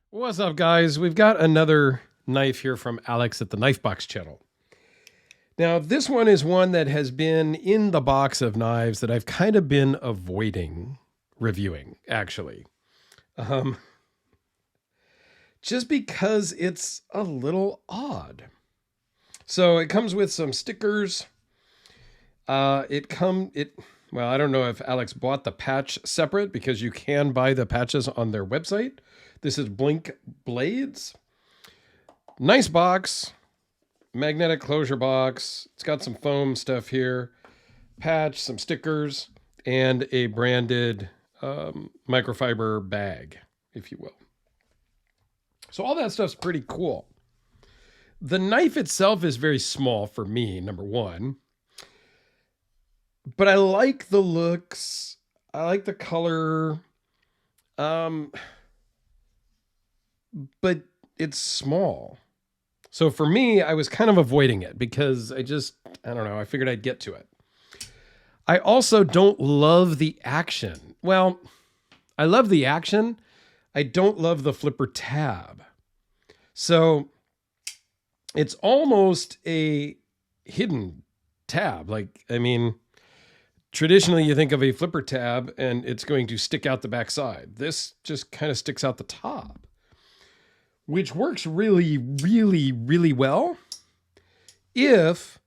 What's up, guys? We've got another knife here from Alex at the Knife Box channel. Now, this one is one that has been in the box of knives that I've kind of been avoiding reviewing, actually. Um, just because it's a little odd. So it comes with some stickers. Well, I don't know if Alex bought the patch separate because you can buy the patches on their website. This is Blink Blades. Nice box, magnetic closure box. It's got some foam stuff here, patch, some stickers, and a branded microfiber bag, if you will. So all that stuff's pretty cool. The knife itself is very small for me, number one. But I like the looks. I like the color. But it's small. So for me, I was kind of avoiding it because I don't know, I figured I'd get to it. I also don't love the action. Well, I love the action. I don't love the flipper tab. So it's almost a hidden tab. Traditionally you think of a flipper tab and it's going to stick out the backside. This just kind of sticks out the top, which works really, really, really well if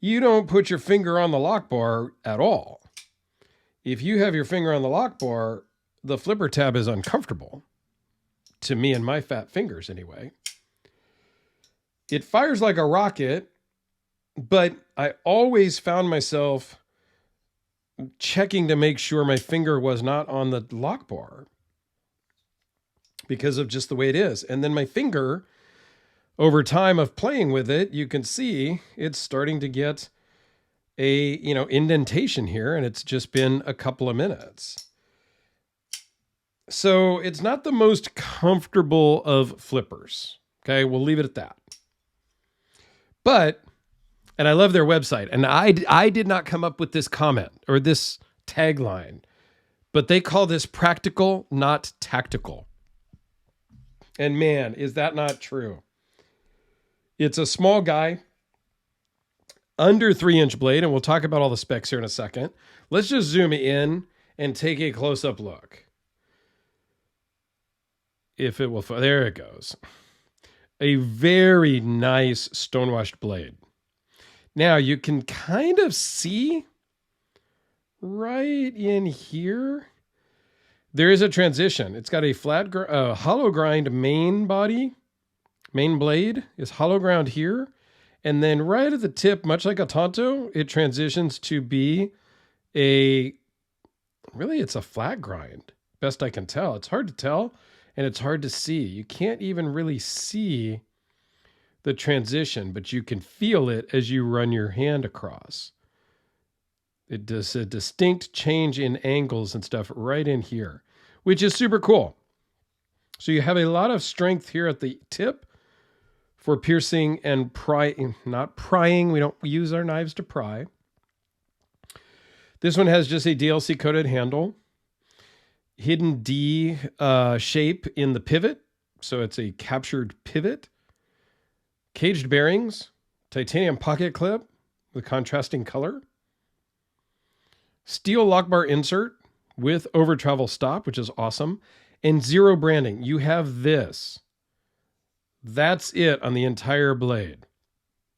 you don't put your finger on the lock bar at all. If you have your finger on the lock bar, the flipper tab is uncomfortable. To me and my fat fingers, anyway. It fires like a rocket, but I always found myself checking to make sure my finger was not on the lock bar because of just the way it is. And then my finger, over time of playing with it, you can see it's starting to get a, indentation here, and it's just been a couple of minutes. So it's not the most comfortable of flippers. Okay, we'll leave it at that. And I love their website, and I did not come up with this comment or this tagline, but they call this practical, not tactical. And man, is that not true? It's a small guy, under 3-inch blade, and we'll talk about all the specs here in a second. Let's just zoom in and take a close-up look. If it will, there it goes. A very nice stonewashed blade. Now you can kind of see right in here, there is a transition. It's got a flat, hollow grind main blade is hollow ground here. And then right at the tip, much like a Tonto, it transitions to be it's a flat grind. Best I can tell. It's hard to tell and it's hard to see. You can't even really see the transition, but you can feel it as you run your hand across. It does a distinct change in angles and stuff right in here, which is super cool. So you have a lot of strength here at the tip for piercing and prying. Not prying. We don't use our knives to pry. This one has just a DLC coated handle. Hidden D shape in the pivot. So it's a captured pivot. Caged bearings. Titanium pocket clip with contrasting color. Steel lock bar insert with over travel stop, which is awesome. And zero branding. You have this. That's it on the entire blade.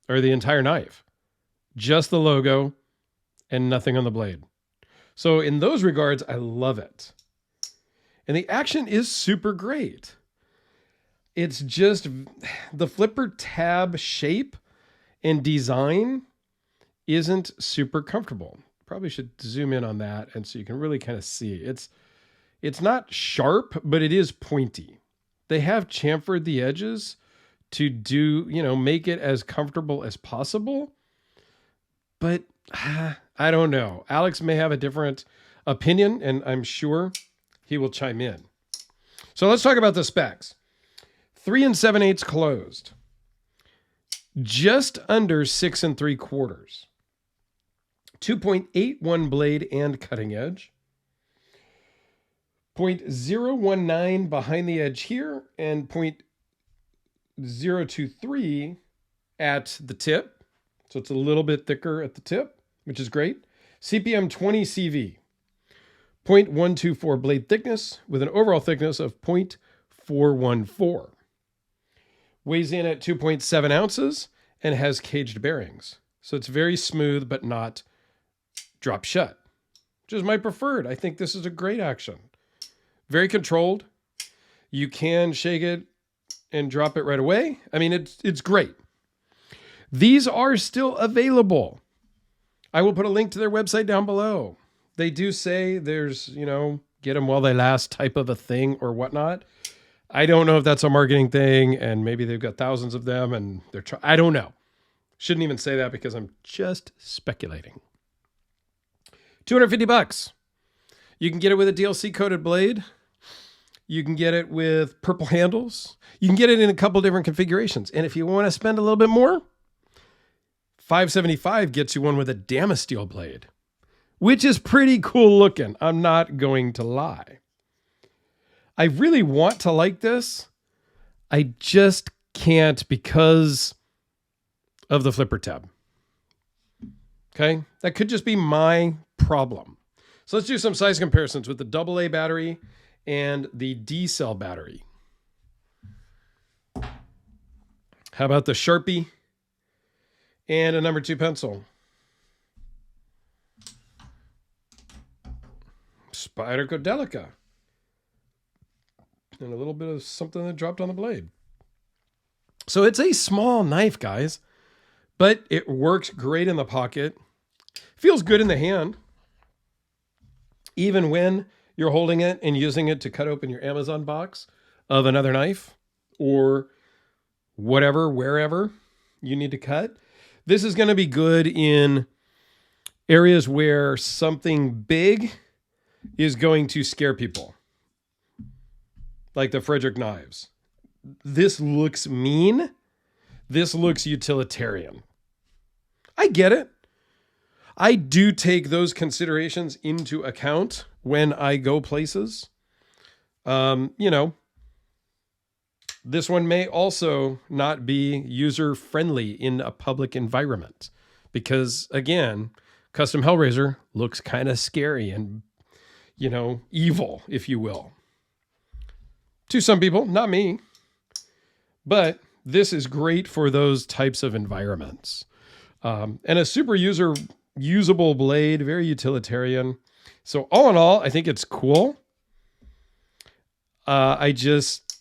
Or the entire knife. Just the logo and nothing on the blade. So in those regards, I love it. And the action is super great. It's just the flipper tab shape and design isn't super comfortable. Probably should zoom in on that and so you can really kind of see. It's not sharp, but it is pointy. They have chamfered the edges to do, make it as comfortable as possible. But I don't know. Alex may have a different opinion, and I'm sure he will chime in. So let's talk about the specs. 3 7/8 closed. Just under 6 3/4. 2.81 blade and cutting edge. 0.019 behind the edge here, and 0.023 at the tip. So it's a little bit thicker at the tip, which is great. CPM 20 CV. 0.124 blade thickness with an overall thickness of 0.414. Weighs in at 2.7 ounces and has caged bearings. So it's very smooth, but not drop shut, which is my preferred. I think this is a great action. Very controlled. You can shake it and drop it right away. I mean, it's great. These are still available. I will put a link to their website down below. They do say there's, get them while they last type of a thing or whatnot. I don't know if that's a marketing thing, and maybe they've got thousands of them and I don't know. Shouldn't even say that because I'm just speculating. $250. You can get it with a DLC coated blade. You can get it with purple handles. You can get it in a couple different configurations. And if you want to spend a little bit more, $575 gets you one with a Damasteel blade, which is pretty cool looking. I'm not going to lie. I really want to like this. I just can't because of the flipper tab. Okay? That could just be my problem. So let's do some size comparisons with the AA battery and the D cell battery. How about the Sharpie and a number 2 pencil? Spyderco Delica. And a little bit of something that dropped on the blade. So it's a small knife, guys, but it works great in the pocket. Feels good in the hand. Even when you're holding it and using it to cut open your Amazon box of another knife or whatever, wherever you need to cut. This is going to be good in areas where something big is going to scare people. Like the Frederick knives. This looks mean. This looks utilitarian. I get it. I do take those considerations into account when I go places. This one may also not be user-friendly in a public environment because, again, Custom Hellraiser looks kind of scary and, evil, if you will. To some people, not me. But this is great for those types of environments. And a super usable blade, very utilitarian. So all in all, I think it's cool. I just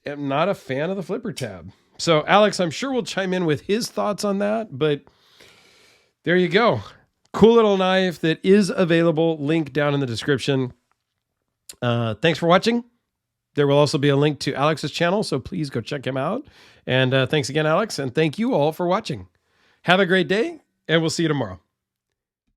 am not a fan of the flipper tab. So Alex, I'm sure will chime in with his thoughts on that, but there you go. Cool little knife that is available. Link down in the description. Thanks for watching. There will also be a link to Alex's channel, so please go check him out. And thanks again, Alex, and thank you all for watching. Have a great day, and we'll see you tomorrow.